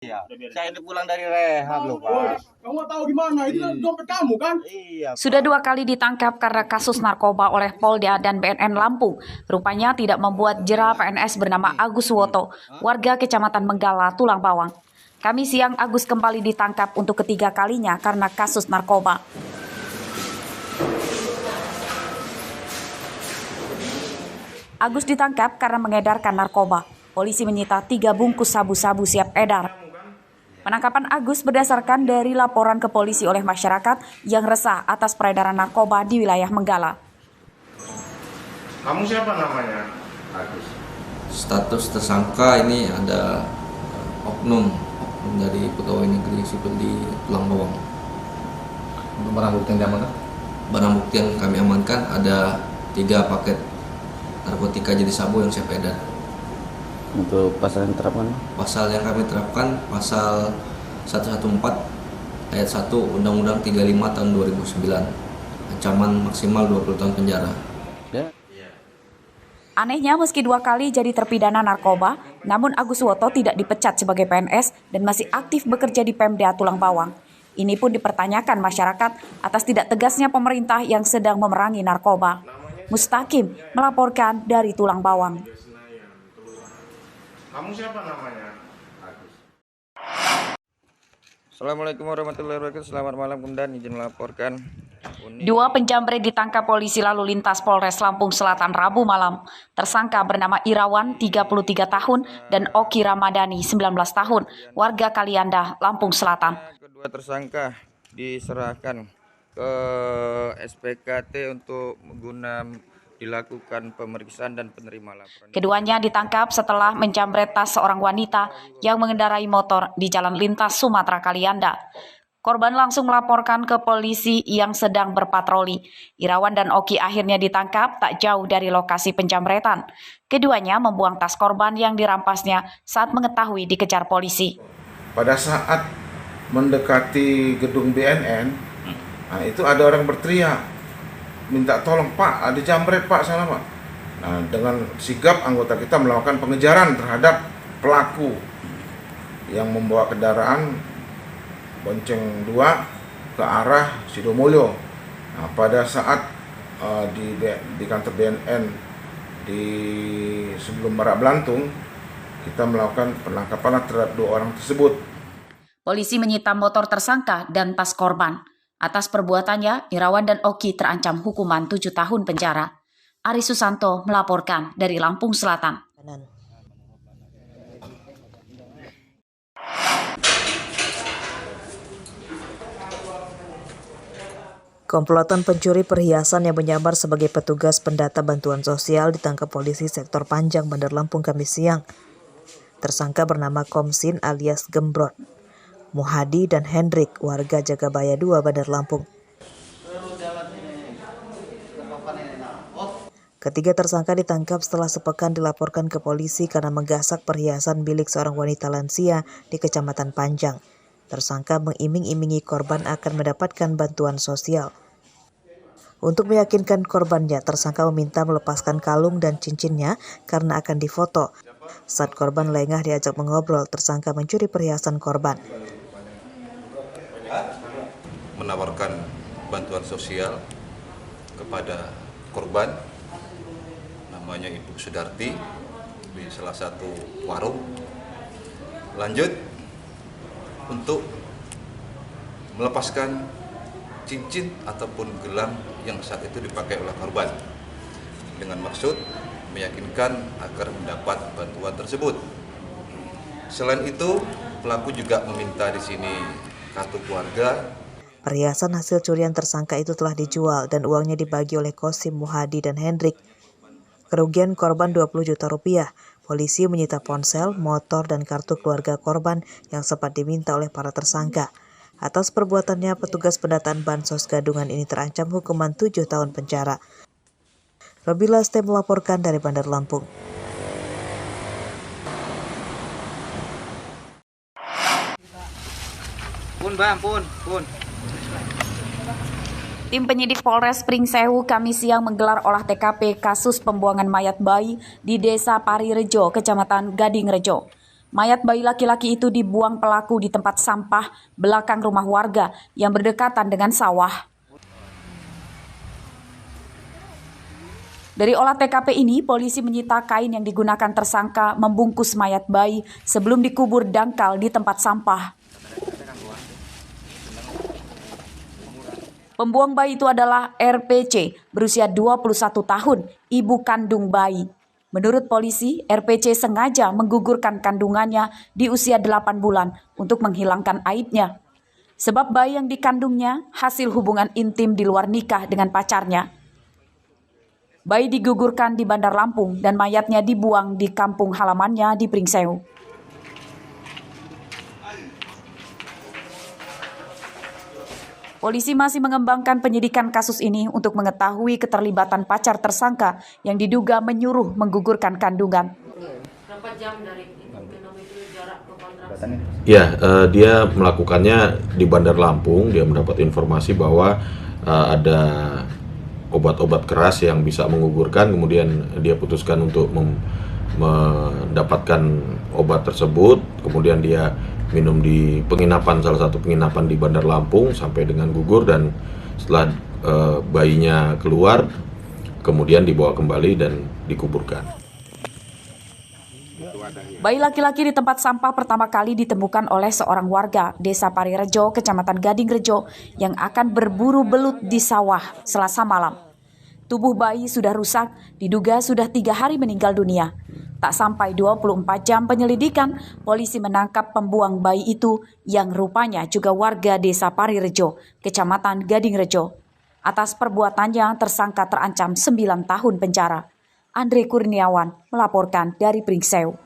Iya, saya ini pulang dari rehab loh, Pak. Kamu tahu di mana? Itu kan dompet kamu kan? Iya, Sudah 2 kali ditangkap karena kasus narkoba oleh Polda dan BNN Lampung. Rupanya tidak membuat jera PNS bernama Agus Woto, warga Kecamatan Menggala, Tulang Bawang. Kami siang Agus kembali ditangkap untuk ketiga kalinya karena kasus narkoba. Agus ditangkap karena mengedarkan narkoba. Polisi menyita 3 bungkus sabu-sabu siap edar. Penangkapan Agus berdasarkan dari laporan ke polisi oleh masyarakat yang resah atas peredaran narkoba di wilayah Menggala. Kamu siapa namanya? Agus. Status tersangka ini ada oknum dari pegawai negeri sipil di Tulang Bawang. Untuk barang bukti yang diamankan? Barang bukti yang kami amankan ada 3 paket narkotika jenis sabu yang siap edar. Untuk pasal yang diterapkan? Pasal yang kami terapkan pasal 114 ayat 1 Undang-Undang 35 tahun 2009. Ancaman maksimal 20 tahun penjara. Ya. Anehnya meski 2 kali jadi terpidana narkoba, namun Agus Woto tidak dipecat sebagai PNS dan masih aktif bekerja di Pemda Tulang Bawang. Ini pun dipertanyakan masyarakat atas tidak tegasnya pemerintah yang sedang memerangi narkoba. Mustaqim melaporkan dari Tulang Bawang. Kamu siapa namanya? Agus. Assalamualaikum warahmatullahi wabarakatuh. Selamat malam, kemudian izin melaporkan. 2 penjamret ditangkap polisi lalu lintas Polres Lampung Selatan Rabu malam. Tersangka bernama Irawan, 33 tahun, dan Oki Ramadhani, 19 tahun, warga Kalianda, Lampung Selatan. Kedua tersangka diserahkan ke SPKT untuk dilakukan pemeriksaan dan penerima laporan. Keduanya ditangkap setelah menjamret tas seorang wanita yang mengendarai motor di jalan lintas Sumatera Kalianda. Korban langsung melaporkan ke polisi yang sedang berpatroli. Irawan dan Oki akhirnya ditangkap tak jauh dari lokasi penjamretan. Keduanya membuang tas korban yang dirampasnya saat mengetahui dikejar polisi. Pada saat mendekati gedung BNN, nah itu ada orang berteriak, minta tolong, Pak, ada jambret Pak sana Pak. Nah, dengan sigap anggota kita melakukan pengejaran terhadap pelaku yang membawa kendaraan bonceng 2 ke arah Sidomulyo. Nah, pada saat di kantor BNN di sebelum Merak Belantung, kita melakukan penangkapan terhadap 2 orang tersebut. Polisi menyita motor tersangka dan tas korban. Atas perbuatannya, Irawan dan Oki terancam hukuman 7 tahun penjara. Ari Susanto melaporkan dari Lampung Selatan. Komplotan pencuri perhiasan yang menyamar sebagai petugas pendata bantuan sosial ditangkap polisi sektor Panjang, Bandar Lampung Kamis siang. Tersangka bernama Komsin alias Gembrot, Muhadi dan Hendrik, warga Jagabaya 2, Bandar Lampung. Ketiga tersangka ditangkap setelah sepekan dilaporkan ke polisi karena menggasak perhiasan milik seorang wanita lansia di Kecamatan Panjang. Tersangka mengiming-imingi korban akan mendapatkan bantuan sosial. Untuk meyakinkan korbannya, tersangka meminta melepaskan kalung dan cincinnya karena akan difoto. Saat korban lengah diajak mengobrol, tersangka mencuri perhiasan korban. Menawarkan bantuan sosial kepada korban, namanya Ibu Sudarti, di salah satu warung. Lanjut untuk melepaskan cincin ataupun gelang yang saat itu dipakai oleh korban, dengan maksud meyakinkan agar mendapat bantuan tersebut. Selain itu, pelaku juga meminta di sini kartu keluarga. Perhiasan hasil curian tersangka itu telah dijual dan uangnya dibagi oleh Kosim, Muhadi, dan Hendrik. Kerugian korban 20 juta rupiah. Polisi menyita ponsel, motor, dan kartu keluarga korban yang sempat diminta oleh para tersangka. Atas perbuatannya, petugas pendataan Bansos Gadungan ini terancam hukuman 7 tahun penjara. Robi Laste melaporkan dari Bandar Lampung. Pun. Tim penyidik Polres Pringsewu Kamis siang menggelar olah TKP kasus pembuangan mayat bayi di Desa Parirejo, Kecamatan Gadingrejo. Mayat bayi laki-laki itu dibuang pelaku di tempat sampah belakang rumah warga yang berdekatan dengan sawah. Dari olah TKP ini, polisi menyita kain yang digunakan tersangka membungkus mayat bayi sebelum dikubur dangkal di tempat sampah. Pembuang bayi itu adalah RPC, berusia 21 tahun, ibu kandung bayi. Menurut polisi, RPC sengaja menggugurkan kandungannya di usia 8 bulan untuk menghilangkan aibnya. Sebab bayi yang dikandungnya hasil hubungan intim di luar nikah dengan pacarnya. Bayi digugurkan di Bandar Lampung dan mayatnya dibuang di kampung halamannya di Pringsewu. Polisi masih mengembangkan penyidikan kasus ini untuk mengetahui keterlibatan pacar tersangka yang diduga menyuruh menggugurkan kandungan. Berapa jam dari jarak ke kontraksi? Ya, dia melakukannya di Bandar Lampung. Dia mendapat informasi bahwa ada obat-obat keras yang bisa menggugurkan, kemudian dia putuskan untuk mendapatkan obat tersebut, kemudian dia minum di penginapan, salah satu penginapan di Bandar Lampung sampai dengan gugur, dan setelah bayinya keluar kemudian dibawa kembali dan dikuburkan. Bayi laki-laki di tempat sampah pertama kali ditemukan oleh seorang warga Desa Parirejo, Kecamatan Gadingrejo yang akan berburu belut di sawah Selasa malam. Tubuh bayi sudah rusak, diduga sudah 3 hari meninggal dunia. Tak sampai 24 jam penyelidikan, polisi menangkap pembuang bayi itu yang rupanya juga warga Desa Parirejo, Kecamatan Gadingrejo. Atas perbuatannya, tersangka terancam 9 tahun penjara. Andre Kurniawan melaporkan dari Pringsewu.